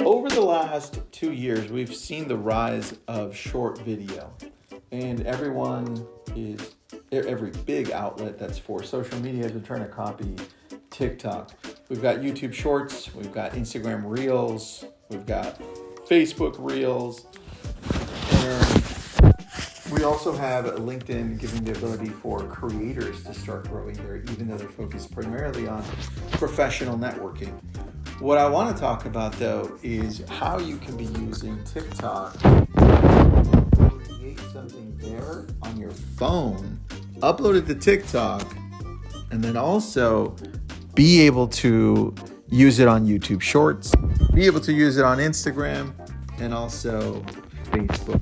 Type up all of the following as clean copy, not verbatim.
over the last 2 years, we've seen the rise of short video, and every big outlet that's for social media has been trying to copy TikTok. We've got YouTube Shorts, we've got Instagram Reels, we've got Facebook Reels, and we also have LinkedIn giving the ability for creators to start growing there, even though they're focused primarily on professional networking. What I want to talk about, though, is how you can be using TikTok to create something there on your phone, upload it to TikTok, and then also be able to use it on YouTube Shorts, be able to use it on Instagram, and also Facebook.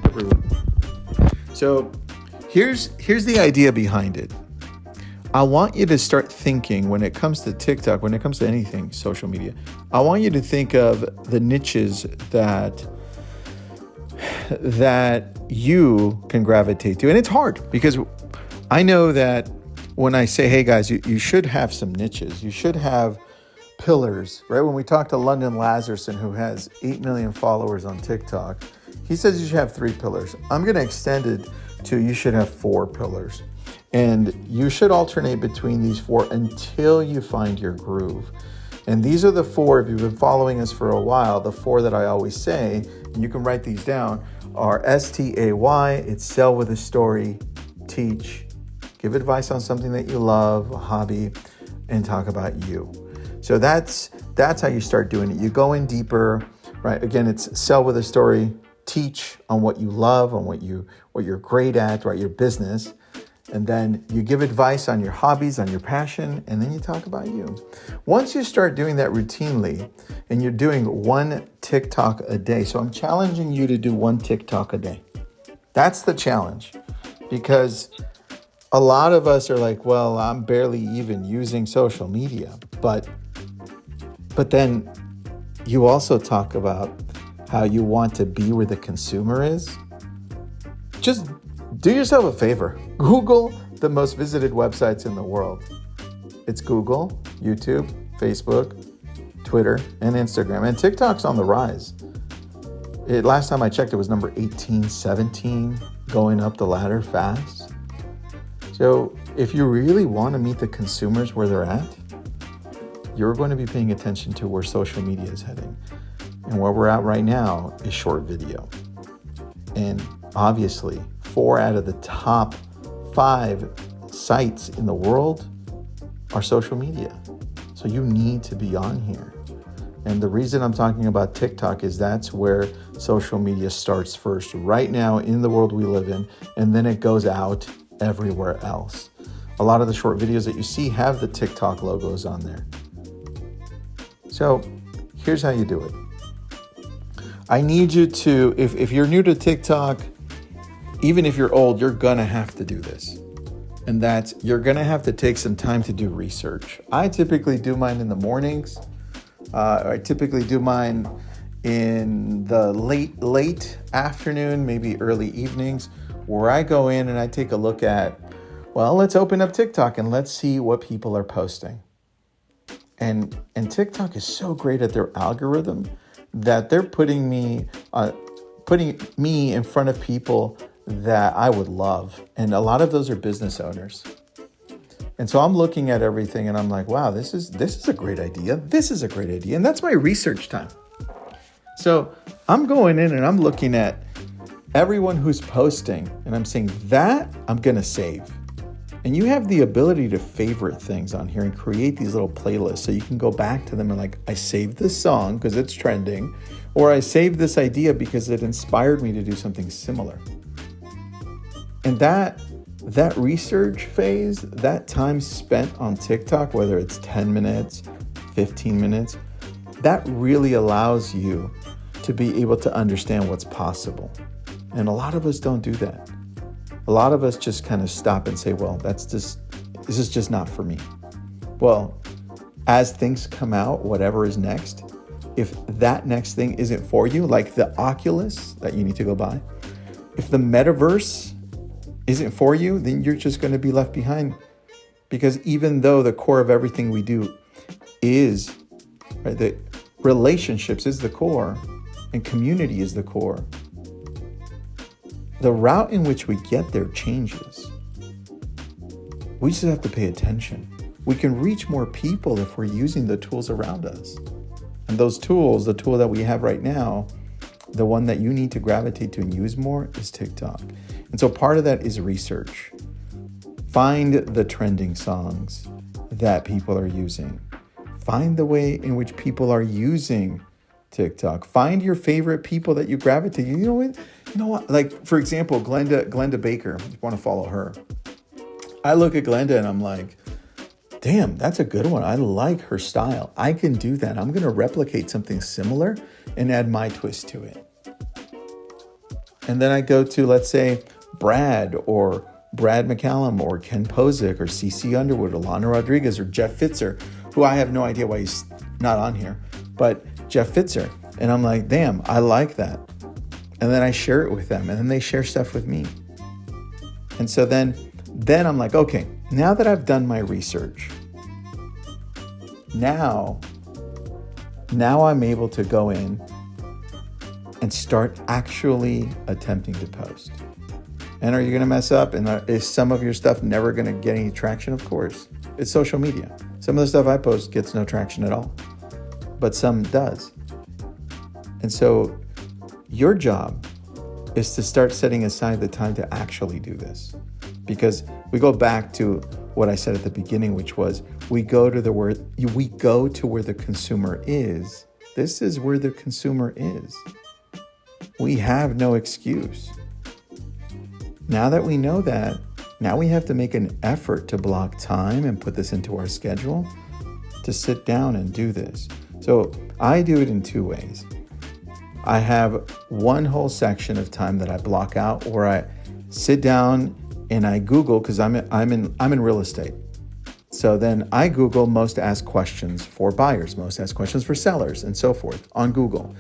Everywhere. So here's the idea behind it. I want you to start thinking when it comes to TikTok, when it comes to anything social media, I want you to think of the niches that you can gravitate to. And it's hard because I know that when I say, hey guys, you should have some niches. You should have pillars, right? When we talked to London Lazarson, who has 8 million followers on TikTok, he says you should have 3 pillars. I'm going to extend it to you should have 4 pillars. And you should alternate between these 4 until you find your groove. And these are the 4, if you've been following us for a while, the 4 that I always say, and you can write these down, are STAY. It's sell with a story, teach, give advice on something that you love, a hobby, and talk about you. So that's how you start doing it. You go in deeper, right? Again, it's sell with a story, teach on what you love, on what you're great at, right? Your business. And then you give advice on your hobbies, on your passion, and then you talk about you. Once you start doing that routinely, and you're doing 1 TikTok a day, so I'm challenging you to do 1 TikTok a day. That's the challenge, because a lot of us are like, well, I'm barely even using social media. But then you also talk about how you want to be where the consumer is. Just do yourself a favor. Google the most visited websites in the world. It's Google, YouTube, Facebook, Twitter, and Instagram. And TikTok's on the rise. Last time I checked, it was number 18, 17, going up the ladder fast. So if you really want to meet the consumers where they're at, you're going to be paying attention to where social media is heading. And where we're at right now is short video. And obviously, 4 out of the top 5 sites in the world are social media. So you need to be on here. And the reason I'm talking about TikTok is that's where social media starts first right now in the world we live in, and then it goes out everywhere else. A lot of the short videos that you see have the TikTok logos on there. So here's how you do it. I need you to, if you're new to TikTok, even if you're old, you're gonna have to do this. And that's, you're gonna have to take some time to do research. I typically do mine in the mornings. I typically do mine in the late afternoon, maybe early evenings, where I go in and I take a look at, well, let's open up TikTok and let's see what people are posting. And TikTok is so great at their algorithm that they're putting me in front of people that I would love. And a lot of those are business owners. And so I'm looking at everything and I'm like, wow, this is a great idea. This is a great idea. And that's my research time. So I'm going in and I'm looking at everyone who's posting and I'm saying that I'm going to save. And you have the ability to favorite things on here and create these little playlists. So you can go back to them and like, I saved this song because it's trending, or I saved this idea because it inspired me to do something similar. And that research phase, that time spent on TikTok, whether it's 10 minutes, 15 minutes, that really allows you to be able to understand what's possible. And a lot of us don't do that. A lot of us just kind of stop and say, well, this is just not for me. Well, as things come out, whatever is next, if that next thing isn't for you, like the Oculus that you need to go buy, if the metaverse isn't for you, then you're just going to be left behind. Because even though the core of everything we do is, right, Relationships is the core, and community is the core. The route in which we get there changes. We just have to pay attention. We can reach more people if we're using the tools around us. And those tools, the tool that we have right now, the one that you need to gravitate to and use more is TikTok. And so part of that is research. Find the trending songs that people are using. Find the way in which people are using TikTok. Find your favorite people that you gravitate. You know what? Like, for example, Glenda Baker, you want to follow her. I look at Glenda and I'm like, damn, that's a good one. I like her style. I can do that. I'm going to replicate something similar and add my twist to it. And then I go to, let's say, Brad McCallum or Ken Posick or CC Underwood or Lana Rodriguez or Jeff Fitzer, who I have no idea why he's not on here, but Jeff Fitzer. And I'm like, damn, I like that. And then I share it with them and then they share stuff with me. And so then I'm like, okay, now that I've done my research, now I'm able to go in and start actually attempting to post. And are you going to mess up? And is some of your stuff never going to get any traction? Of course. It's social media. Some of the stuff I post gets no traction at all, but some does. And so your job is to start setting aside the time to actually do this. Because we go back to what I said at the beginning, which was we go to where the consumer is. This is where the consumer is. We have no excuse. Now that we know that, now we have to make an effort to block time and put this into our schedule to sit down and do this. So I do it in two ways. I have one whole section of time that I block out where I sit down and I Google, because I'm in real estate. So then I Google most asked questions for buyers, most asked questions for sellers, and so forth on Google.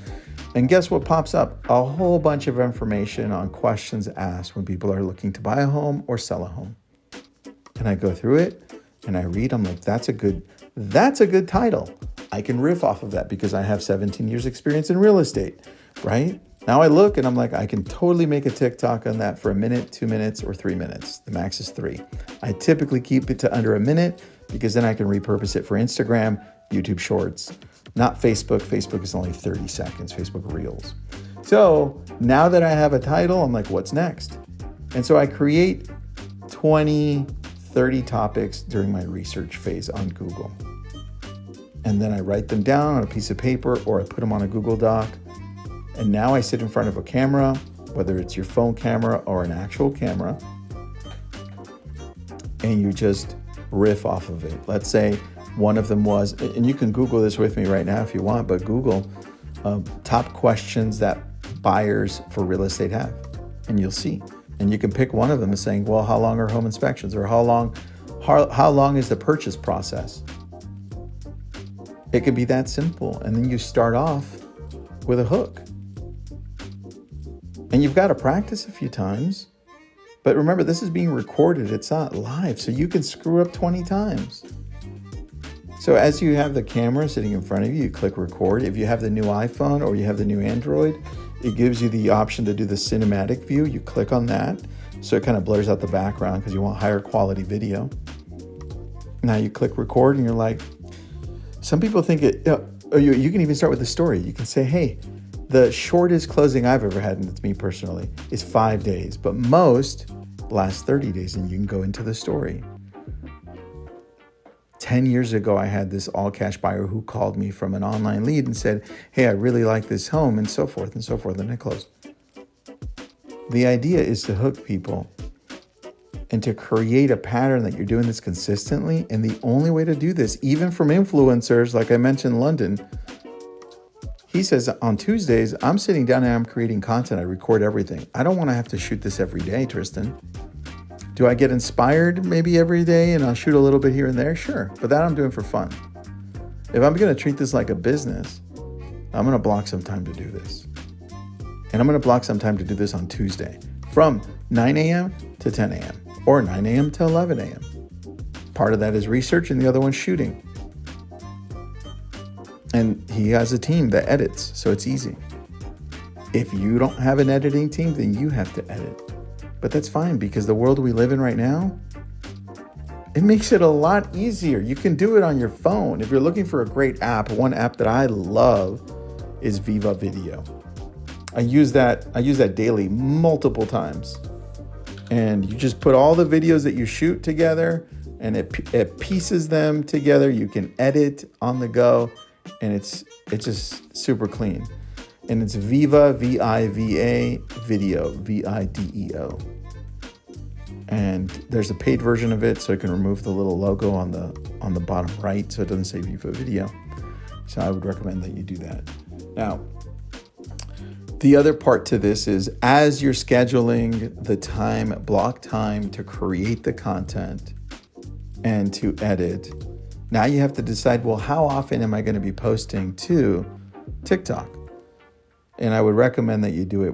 And guess what pops up? A whole bunch of information on questions asked when people are looking to buy a home or sell a home. And I go through it and I read, I'm like, that's a good title. I can riff off of that because I have 17 years experience in real estate, right? Now I look and I'm like, I can totally make a TikTok on that for 1 minute, 2 minutes, or 3 minutes. The max is 3. I typically keep it to under 1 minute because then I can repurpose it for Instagram, YouTube Shorts, not Facebook. Facebook is only 30 seconds, Facebook Reels. So now that I have a title, I'm like, what's next? And so I create 20, 30 topics during my research phase on Google. And then I write them down on a piece of paper or I put them on a Google Doc. And now I sit in front of a camera, whether it's your phone camera or an actual camera, and you just riff off of it. Let's say one of them was, and you can Google this with me right now if you want, but Google top questions that buyers for real estate have, and you'll see. And you can pick one of them as saying, well, how long are home inspections, or how long is the purchase process? It could be that simple. And then you start off with a hook. And you've got to practice a few times. But remember, this is being recorded. It's not live. So you can screw up 20 times. So as you have the camera sitting in front of you, you click record. If you have the new iPhone or you have the new Android, it gives you the option to do the cinematic view. You click on that. So it kind of blurs out the background because you want higher quality video. Now you click record and you're like, some people think you can even start with a story. You can say, hey, the shortest closing I've ever had, and it's me personally, is 5 days, but most last 30 days, and you can go into the story. 10 years ago, I had this all-cash buyer who called me from an online lead and said, hey, I really like this home, and so forth, and I closed. The idea is to hook people and to create a pattern that you're doing this consistently, and the only way to do this, even from influencers, like I mentioned, London, he says, on Tuesdays, I'm sitting down and I'm creating content. I record everything. I don't want to have to shoot this every day, Tristan. Do I get inspired maybe every day and I'll shoot a little bit here and there? Sure. But that I'm doing for fun. If I'm going to treat this like a business, I'm going to block some time to do this. And I'm going to block some time to do this on Tuesday from 9 a.m. to 10 a.m. or 9 a.m. to 11 a.m. Part of that is research and the other one's shooting. And he has a team that edits, so it's easy. If you don't have an editing team, then you have to edit. But that's fine, because the world we live in right now, it makes it a lot easier. You can do it on your phone. If you're looking for a great app, one app that I love is VivaVideo. I use that daily multiple times. And you just put all the videos that you shoot together, and it pieces them together. You can edit on the go, and it's just super clean. And it's Viva, V-I-V-A, video, V-I-D-E-O. And there's a paid version of it, so it can remove the little logo on the bottom right, so it doesn't say VivaVideo. So I would recommend that you do that. Now, the other part to this is, as you're scheduling the time, block time to create the content and to edit, now you have to decide, well, how often am I going to be posting to TikTok? And I would recommend that you do it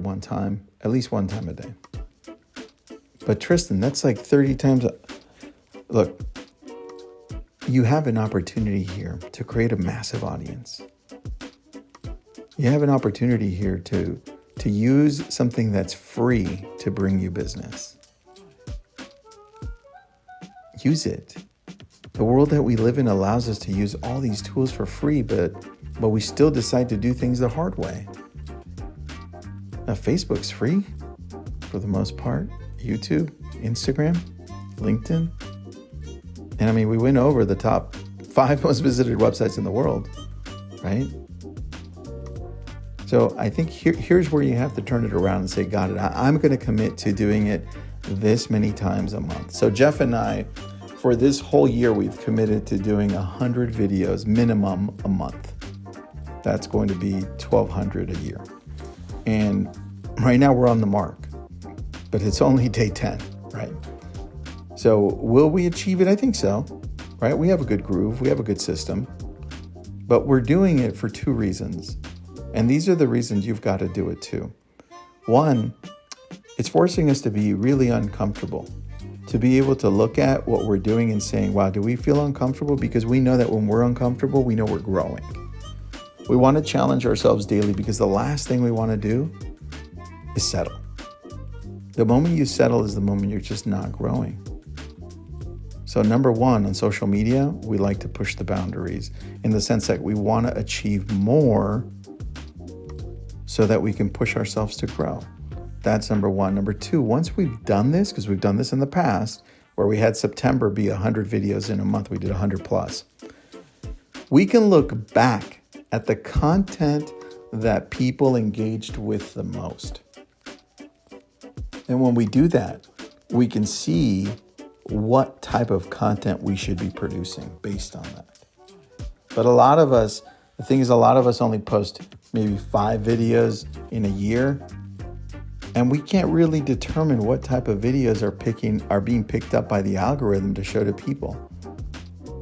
at least one time a day. But Tristan, that's like 30 times. Look, you have an opportunity here to create a massive audience. You have an opportunity here to use something that's free to bring you business. Use it. The world that we live in allows us to use all these tools for free, but we still decide to do things the hard way. Now, Facebook's free for the most part. YouTube, Instagram, LinkedIn. And I mean, we went over the top 5 most visited websites in the world, right? So I think here's where you have to turn it around and say, got it. I'm going to commit to doing it this many times a month. So Jeff and I, for this whole year, we've committed to doing 100 videos minimum a month. That's going to be 1,200 a year. And right now we're on the mark, but it's only day 10, right? So will we achieve it? I think so, right? We have a good groove. We have a good system, but we're doing it for 2 reasons. And these are the reasons you've got to do it too. One, it's forcing us to be really uncomfortable, to be able to look at what we're doing and saying, wow, do we feel uncomfortable? Because we know that when we're uncomfortable, we know we're growing. We want to challenge ourselves daily, because the last thing we want to do is settle. The moment you settle is the moment you're just not growing. So number 1, on social media, we like to push the boundaries in the sense that we want to achieve more so that we can push ourselves to grow. That's number 1. Number 2, once we've done this, because we've done this in the past, where we had September be 100 videos in a month, we did 100 plus. We can look back at the content that people engaged with the most. And when we do that, we can see what type of content we should be producing based on that. But the thing is, a lot of us only post maybe 5 videos in a year, and we can't really determine what type of videos are being picked up by the algorithm to show to people.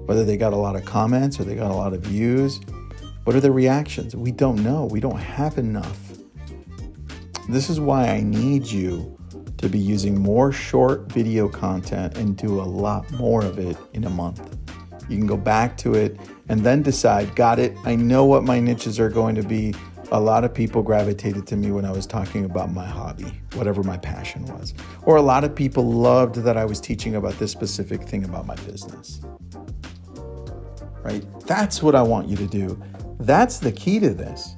Whether they got a lot of comments or they got a lot of views. What are the reactions? We don't know. We don't have enough. This is why I need you to be using more short video content and do a lot more of it in a month. You can go back to it and then decide, got it, I know what my niches are going to be. A lot of people gravitated to me when I was talking about my hobby, whatever my passion was. Or a lot of people loved that I was teaching about this specific thing about my business. Right? That's what I want you to do. That's the key to this.